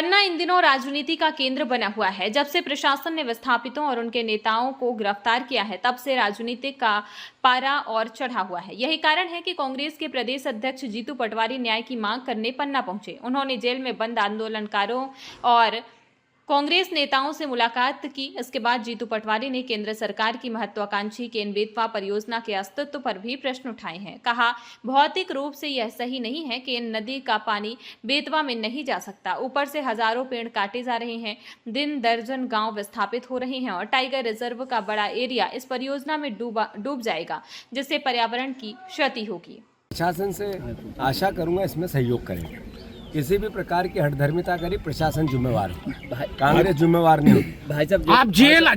पन्ना इन दिनों राजनीति का केंद्र बना हुआ है। जब से प्रशासन ने विस्थापितों और उनके नेताओं को गिरफ्तार किया है, तब से राजनीति का पारा और चढ़ा हुआ है। यही कारण है कि कांग्रेस के प्रदेश अध्यक्ष जीतू पटवारी न्याय की मांग करने पन्ना पहुंचे। उन्होंने जेल में बंद आंदोलनकारों और कांग्रेस नेताओं से मुलाकात की। इसके बाद जीतू पटवारी ने केंद्र सरकार की महत्वाकांक्षी केन बेतवा परियोजना के अस्तित्व पर भी प्रश्न उठाए हैं। कहा, भौतिक रूप से यह सही नहीं है कि इन नदी का पानी बेतवा में नहीं जा सकता। ऊपर से हजारों पेड़ काटे जा रहे हैं, दिन दर्जन गांव विस्थापित हो रहे हैं और टाइगर रिजर्व का बड़ा एरिया इस परियोजना में डूब जाएगा, जिससे पर्यावरण की क्षति होगी। प्रशासन से आशा करूंगा इसमें सहयोग करेंगे। किसी भी प्रकार की हठधर्मिता करी प्रशासन जिम्मेवार हो, कांग्रेस जिम्मेवार नहीं होगी। भाई साहब, आप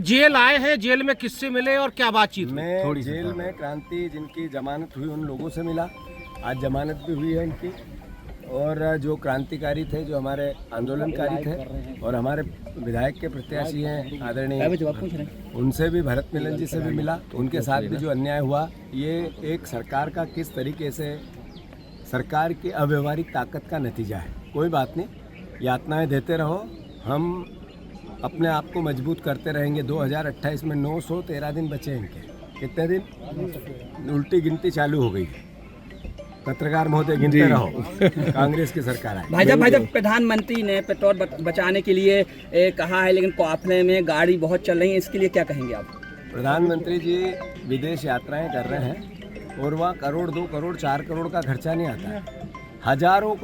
जेल आए हैं, जेल में किससे मिले और क्या बातचीत? मैं जेल में क्रांति जिनकी जमानत हुई उन लोगों से मिला, आज जमानत भी हुई है उनकी, और जो क्रांतिकारी थे, जो हमारे आंदोलनकारी थे और हमारे विधायक के प्रत्याशी हैं आदरणीय, उनसे भी, भरत मिलन जी से भी मिला। उनके साथ भी जो अन्याय हुआ, ये एक सरकार का किस तरीके से सरकार की अव्यवहारिक ताकत का नतीजा है। कोई बात नहीं, यातनाएं देते रहो, हम अपने आप को मजबूत करते रहेंगे। 2028 में 913 दिन बचे हैं इनके। कितने दिन? उल्टी गिनती चालू हो गई। पत्रकार महोदय गिनते रहो, कांग्रेस की सरकार है। भाई साहब, प्रधानमंत्री ने पेट्रोल बचाने के लिए कहा है, लेकिन काफिले में गाड़ी बहुत चल रही है, इसके लिए क्या कहेंगे आप? प्रधानमंत्री जी विदेश यात्राएं कर रहे हैं और वहाँ करोड़, 2 करोड़, 4 करोड़ का खर्चा नहीं आता है। हजारों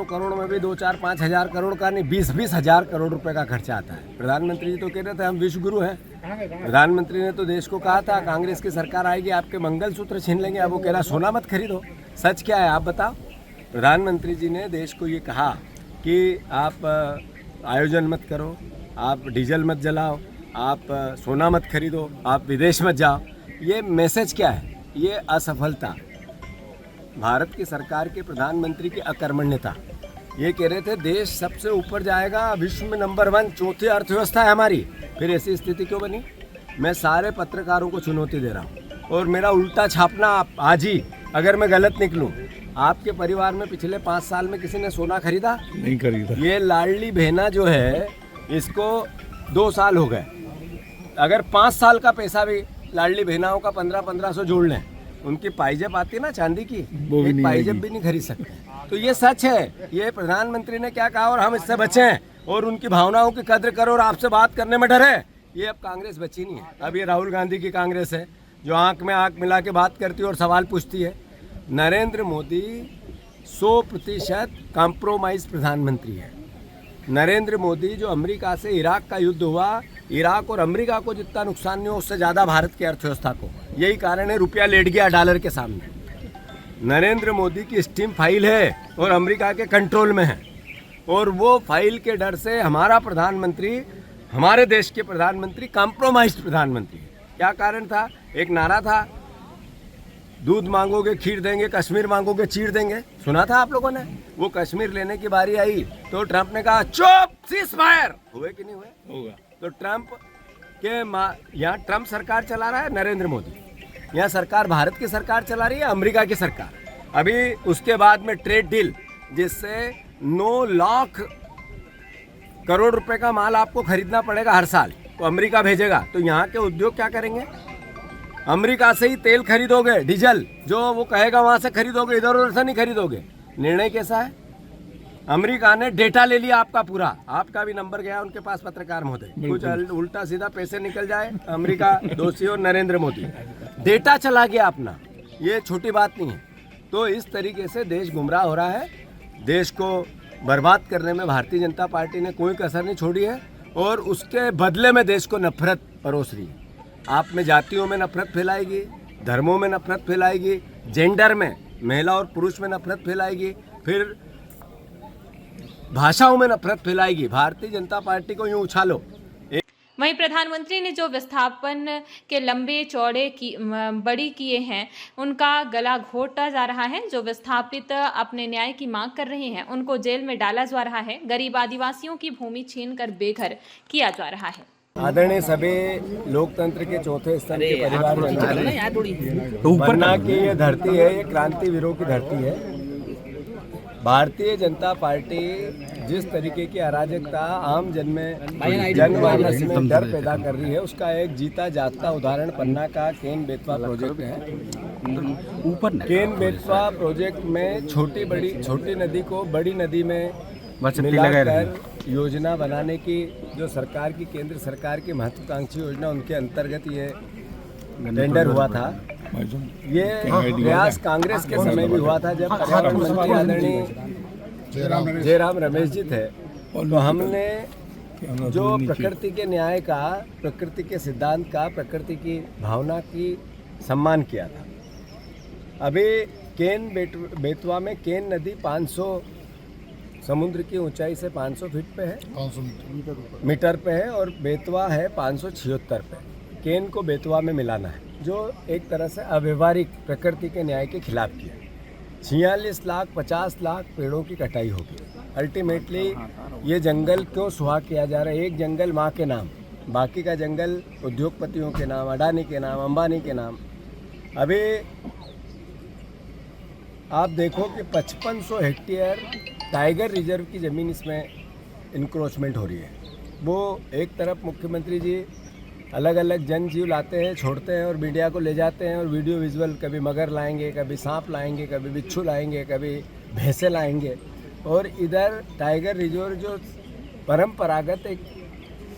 करोड़ में भी 2, 4, 5 हजार करोड़ का नहीं, 20 हजार करोड़ रुपए का खर्चा आता है। प्रधानमंत्री जी तो कह रहे थे हम विश्व गुरु हैं। प्रधानमंत्री ने तो देश को कहा था कांग्रेस की सरकार आएगी आपके मंगलसूत्र छीन लेंगे। अब वो कह रहा सोना मत खरीदो। सच क्या है आप बताओ? प्रधानमंत्री जी ने देश को ये कहा कि आप आयोजन मत करो, आप डीजल मत जलाओ, आप सोना मत खरीदो, आप विदेश मत जाओ। ये मैसेज क्या है? ये असफलता, भारत की सरकार के प्रधानमंत्री की अकर्मण्यता। ये कह रहे थे देश सबसे ऊपर जाएगा, विश्व में नंबर 1, चौथी अर्थव्यवस्था है हमारी। फिर ऐसी स्थिति क्यों बनी? मैं सारे पत्रकारों को चुनौती दे रहा हूँ और मेरा उल्टा छापना आज ही, अगर मैं गलत निकलूँ। आपके परिवार में पिछले 5 साल में किसी ने सोना खरीदा? नहीं खरीदा। ये लाडली बहना जो है, इसको 2 साल हो गए। अगर 5 साल का पैसा भी लाडली बहनाओं का 1500 जोड़ लें, उनकी पाइजेब आती है ना चांदी की, एक पाइजेब भी नहीं खरीद सकते। तो ये सच है। ये प्रधानमंत्री ने क्या कहा और हम इससे बचें और उनकी भावनाओं की कद्र करो और आपसे बात करने में डरे। ये अब कांग्रेस बची नहीं है। अब ये राहुल गांधी की कांग्रेस है जो आंख में आंख मिला के बात करती है और सवाल पूछती है। नरेंद्र मोदी 100% कॉम्प्रोमाइज प्रधानमंत्री है। नरेंद्र मोदी जो अमेरिका से इराक का युद्ध हुआ, इराक और अमेरिका को जितना नुकसान नहीं हो उससे ज़्यादा भारत की अर्थव्यवस्था को। यही कारण है रुपया लेट गया डॉलर के सामने। नरेंद्र मोदी की स्टीम फाइल है और अमेरिका के कंट्रोल में है, और वो फाइल के डर से हमारा प्रधानमंत्री, हमारे देश के प्रधानमंत्री कॉम्प्रोमाइज्ड प्रधानमंत्री। क्या कारण था? एक नारा था, दूध मांगोगे खीर देंगे, कश्मीर मांगोगे चीर देंगे। सुना था आप लोगों ने? वो कश्मीर लेने की बारी आई तो ट्रंप ने कहा चुप, सीज फायर। हुए कि नहीं हुए? होगा। तो ट्रंप के यहाँ ट्रंप सरकार चला रहा है नरेंद्र मोदी, यहाँ सरकार भारत की सरकार चला रही है अमेरिका की सरकार। अभी उसके बाद में ट्रेड डील, जिससे 9 लाख करोड़ रुपए का माल आपको खरीदना पड़ेगा हर साल, तो अमेरिका भेजेगा। तो यहाँ के उद्योग क्या करेंगे? अमेरिका से ही तेल खरीदोगे, डीजल जो वो कहेगा वहाँ से खरीदोगे, इधर उधर से नहीं खरीदोगे। निर्णय कैसा है? अमेरिका ने डेटा ले लिया आपका पूरा, आपका भी नंबर गया उनके पास पत्रकार महोदय। कुछ उल्टा सीधा पैसे निकल जाए, अमेरिका दोषी और नरेंद्र मोदी। डेटा चला गया अपना, ये छोटी बात नहीं है। तो इस तरीके से देश गुमराह हो रहा है। देश को बर्बाद करने में भारतीय जनता पार्टी ने कोई कसर नहीं छोड़ी है और उसके बदले में देश को नफरत परोस रही है। आप में जातियों में नफरत फैलाएगी, धर्मों में नफरत फैलाएगी, जेंडर में, महिला और पुरुष में नफरत फैलाएगी, फिर भाषाओं में नफरत फैलाएगी। भारतीय जनता पार्टी को यूं उछालो। वहीं प्रधानमंत्री ने जो विस्थापन के लंबे चौड़े बड़ी किए हैं, उनका गला घोटा जा रहा है। जो विस्थापित अपने न्याय की मांग कर रहे हैं, उनको जेल में डाला जा रहा है। गरीब आदिवासियों की भूमि छीनकर बेघर किया जा रहा है। आदरणीय सभी लोकतंत्र के चौथे स्तंभ के परिवार, पन्ना की ये धरती है, ये क्रांति वीरों की धरती है। भारतीय जनता पार्टी जिस तरीके की अराजकता आम जनमानस में डर पैदा कर रही है, उसका एक जीता जागता उदाहरण पन्ना का केन बेतवा प्रोजेक्ट है। केन बेतवा प्रोजेक्ट में छोटी नदी को बड़ी नदी में मिलाकर योजना बनाने की जो सरकार की, केंद्र सरकार की महत्वाकांक्षी योजना, उनके अंतर्गत ये टेंडर हुआ था। ये प्रयास कांग्रेस के समय भी हुआ था, जब पर्यावरण मंत्री आदरणीय जयराम रमेश जी थे। तो हमने जो प्रकृति के न्याय का, प्रकृति के सिद्धांत का, प्रकृति की भावना की सम्मान किया था। अभी केन बेतवा में केन नदी 500 समुद्र की ऊंचाई से 500 फीट पे है, 500 मीटर पे है, और बेतवा है 576 पे। केन को बेतवा में मिलाना है, जो एक तरह से अव्यवहारिक प्रकृति के न्याय के खिलाफ किया। 46 लाख 50 लाख पेड़ों की कटाई होगी। अल्टीमेटली ये जंगल क्यों सुहा किया जा रहा है? एक जंगल माँ के नाम, बाकी का जंगल उद्योगपतियों के नाम, अडानी के नाम, अंबानी के नाम। अभी आप देखो कि 5500 हेक्टेयर टाइगर रिजर्व की ज़मीन इसमें इंक्रोचमेंट हो रही है। वो एक तरफ मुख्यमंत्री जी अलग अलग जन जीव लाते हैं, छोड़ते हैं और मीडिया को ले जाते हैं, और वीडियो विजुअल कभी मगर लाएंगे, कभी सांप लाएंगे, कभी बिच्छू लाएंगे, कभी भैंसे लाएंगे, और इधर टाइगर रिजर्व जो परंपरागत एक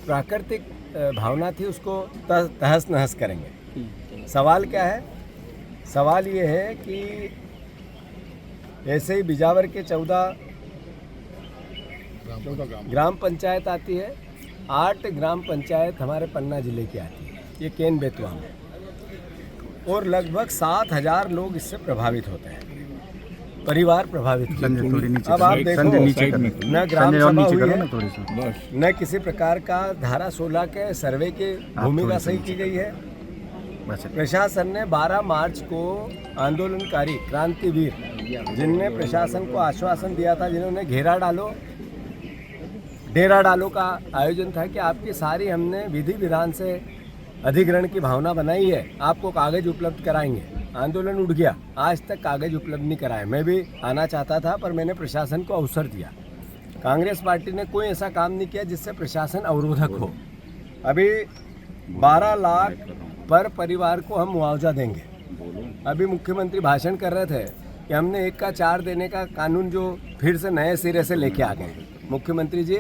प्राकृतिक भावना थी उसको तहस नहस करेंगे। सवाल क्या है? सवाल ये है कि ऐसे ही बिजावर के 14 ग्राम पंचायत आती है, 8 ग्राम पंचायत हमारे पन्ना जिले की आती है, ये केन बेतवा में, और लगभग 7000 लोग इससे प्रभावित होते हैं, परिवार प्रभावित होते हैं। अब आप देखो, न ग्राम सभा हुई है, न किसी प्रकार का धारा 16 के सर्वे की भूमिका सही की गई है। प्रशासन ने 12 मार्च को आंदोलनकारी क्रांतिवीर, जिनने प्रशासन को आश्वासन दिया था, जिन्होंने डेरा डालो का आयोजन था कि आपकी सारी हमने विधि विधान से अधिग्रहण की भावना बनाई है, आपको कागज उपलब्ध कराएंगे। आंदोलन उठ गया, आज तक कागज उपलब्ध नहीं कराए। मैं भी आना चाहता था, पर मैंने प्रशासन को अवसर दिया। कांग्रेस पार्टी ने कोई ऐसा काम नहीं किया जिससे प्रशासन अवरोधक हो। अभी 12 लाख पर परिवार को हम मुआवजा देंगे। अभी मुख्यमंत्री भाषण कर रहे थे कि हमने 1 का 4 देने का कानून जो फिर से नए सिरे से लेके आ गए। मुख्यमंत्री जी,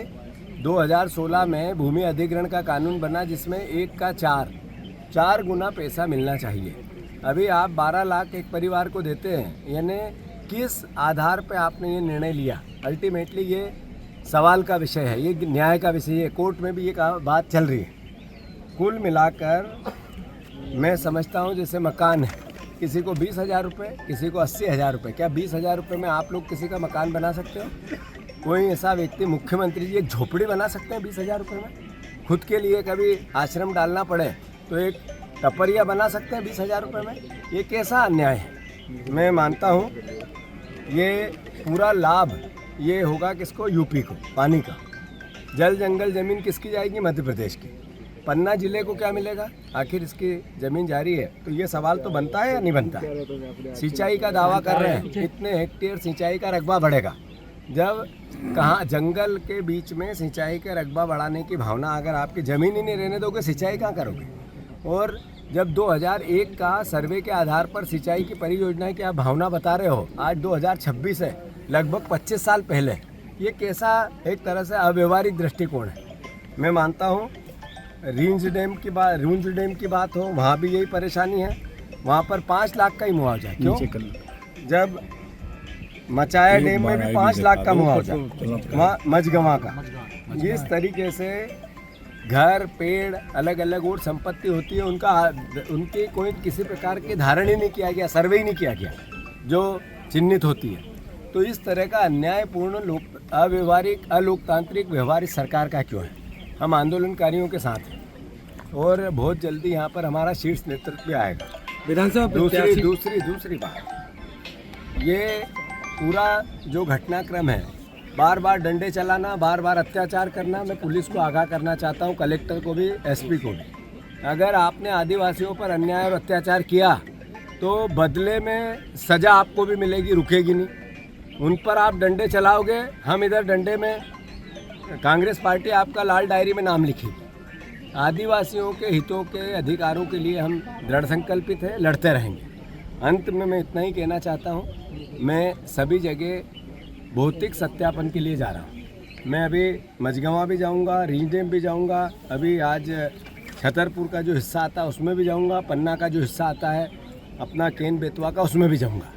2016 में भूमि अधिग्रहण का कानून बना, जिसमें 1 का 4 गुना पैसा मिलना चाहिए। अभी आप 12 लाख एक परिवार को देते हैं, यानी किस आधार पे आपने ये निर्णय लिया? अल्टीमेटली ये सवाल का विषय है, ये न्याय का विषय है। कोर्ट में भी ये बात चल रही है। कुल मिलाकर मैं समझता हूँ, जैसे मकान है, किसी को 20,000 रुपये, किसी को 80,000 रुपये। क्या 20,000 रुपये में आप लोग किसी का मकान बना सकते हो? कोई ऐसा व्यक्ति, मुख्यमंत्री जी, एक झोपड़ी बना सकते हैं 20,000 रुपये में? खुद के लिए कभी आश्रम डालना पड़े तो एक टपरिया बना सकते हैं 20,000 रुपये में? ये कैसा अन्याय है? मैं मानता हूँ ये पूरा लाभ ये होगा किसको? यूपी को। पानी का, जल जंगल ज़मीन किसकी जाएगी? मध्य प्रदेश की। पन्ना जिले को क्या मिलेगा? आखिर इसकी ज़मीन जारी है, तो ये सवाल तो बनता है या नहीं बनता है? सिंचाई का दावा कर रहे हैं, कितने हेक्टेयर सिंचाई का रकबा बढ़ेगा? जब कहाँ जंगल के बीच में सिंचाई का रकबा बढ़ाने की भावना, अगर आपकी ज़मीन ही नहीं रहने दोगे, सिंचाई कहाँ करोगे? और जब 2001 का सर्वे के आधार पर सिंचाई की परियोजना की आप भावना बता रहे हो, आज 2026 है, लगभग 25 साल पहले। ये कैसा एक तरह से अव्यवहारिक दृष्टिकोण है? मैं मानता हूँ रेंज डैम की बात हो, वहाँ भी यही परेशानी है। वहाँ पर 5 लाख का ही मुआवजा। क्यों? जब मचाया डैम में भी 5 लाख का मुआवजा, वहाँ मझगवां का। इस तरीके से घर, पेड़, अलग अलग और संपत्ति होती है, उनकी कोई किसी प्रकार की धारण ही नहीं किया गया, सर्वे ही नहीं किया गया जो चिन्हित होती है। तो इस तरह का अन्यायपूर्ण, अव्यवहारिक, अलोकतांत्रिक व्यवहार इस सरकार का क्यों है? हम आंदोलनकारियों के साथ हैं और बहुत जल्दी यहाँ पर हमारा शीर्ष नेतृत्व भी आएगा। विधानसभा दूसरी बात, ये पूरा जो घटनाक्रम है, बार बार डंडे चलाना, बार बार अत्याचार करना, मैं पुलिस को आगाह करना चाहता हूँ, कलेक्टर को भी, एसपी को भी। अगर आपने आदिवासियों पर अन्याय और अत्याचार किया तो बदले में सज़ा आपको भी मिलेगी, रुकेगी नहीं। उन पर आप डंडे चलाओगे, हम इधर डंडे में कांग्रेस पार्टी आपका लाल डायरी में नाम लिखेगी। आदिवासियों के हितों के अधिकारों के लिए हम दृढ़ संकल्पित हैं, लड़ते रहेंगे। अंत में मैं इतना ही कहना चाहता हूँ, मैं सभी जगह भौतिक सत्यापन के लिए जा रहा हूँ। मैं अभी मझगवां भी जाऊँगा, रींडेम भी जाऊँगा, अभी आज छतरपुर का जो हिस्सा आता है उसमें भी जाऊँगा, पन्ना का जो हिस्सा आता है अपना केन बेतवा का उसमें भी जाऊँगा।